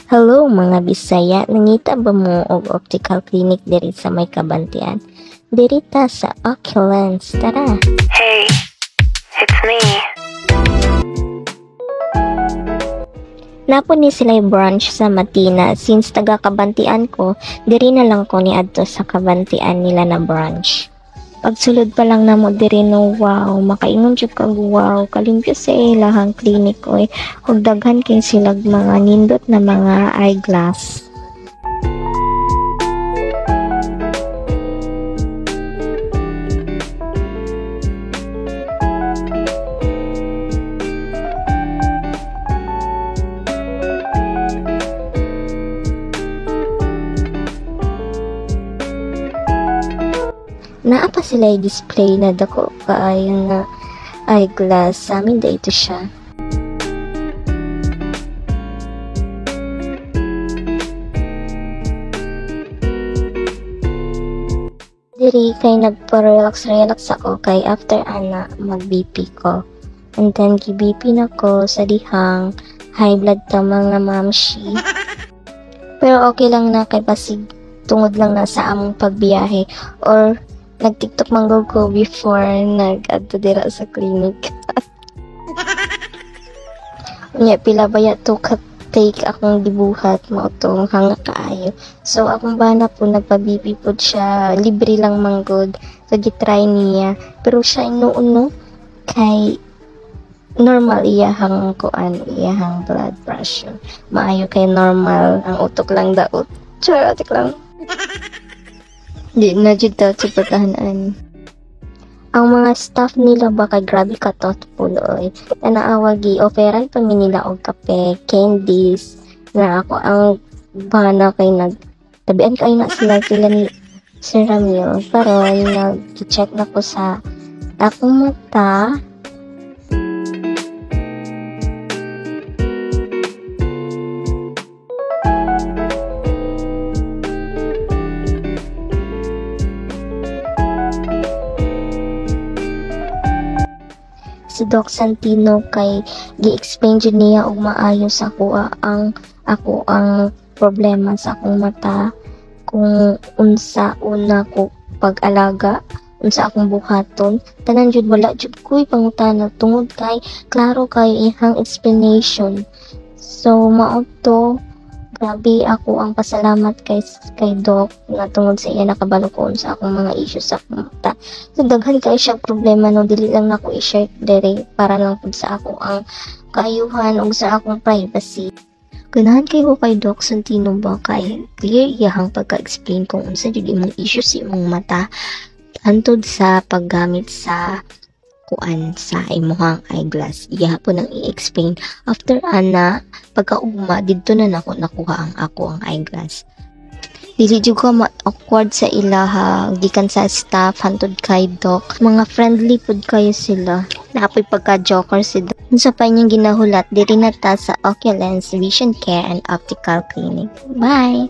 Hello mga Bisaya, nangita ba mo og optical clinic diri sa may Kabantian? Diri ta sa Oculens, tara! Hey, it's me. Napo ni sila branch sa Matina, since taga Kabantian ko, diri na lang ko ni adto sa Kabantian nila na branch. Pagsulod pa lang namo diri no, wow, makaingon jud kag wow, kalimpyo sa ilahang clinic oy, ug daghan kay silag mga nindot na mga eyeglass. Naa pa sila i-display na dako kaayo nga eyeglass. Sa amin dito siya. Diri kay nagpa-relax ako kay after ana mag-BP ko. And then gi-BP na ko sa dihang high blood ta mga mamshi. Pero okay lang na kay basig tungod lang na sa among pagbiyahe or nag-TikTok manggol ko before nag-adto dira sa clinic. Unya pila baya to ka-take akong gibuhat mao to hanga kaayo. So akong bana po nagpa-BP pod siya, libre lang manggod. So gitry niya, pero siya inuuno kay normal iyahang kuan, iyahang blood pressure. Maayo kay normal, ang utok lang daot. Charot lang. Di na jud daw sa pagkahanan. Ang mga staff nila ba kay grabe ka thoughtful oy. Tanaawag gi-offeran pa nila og kape, candies na ako ang bana kay nagtabian kay na sila ni Sir Ramil. Pero nag-check na ko sa akong mata. Si Doc Santino kay gi-explain jud niya og maayo sa ako ang problema sa akong mata, kung unsa una ko pag-alaga, unsa akong buhaton, tanan jud wala jud ko'y pangutana tungod kay klaro kay ihang explanation. So mao to, grabe ako ang pasalamat kay Doc na tungod sa iya nakabalo ko sa akong mga issues sa akong mata. So daghan kay siya problema no, dili lang nako i-share dere para lang pud sa ako ang kaayuhan ug sa akong privacy. Ganahan kay ko kay Doc Santino ba kay clear iyahang pagka-explain kung unsa jud imong issues sa imong mata hantod sa paggamit sa kuan sa imuhang eyeglass. Iya po nang i-explain after ana pagkaugma didto na nako nakuha ang ako ang eyeglass. Dili jud ko ma-awkward sa ilaha gikan sa staff hantod kay Doc. Mga friendly pud kayo sila. Naapoy pagka-joker si Doc. Unsa pa inyong ginahulat diri na ta sa Oculens Vision Care and Optical Clinic. Bye.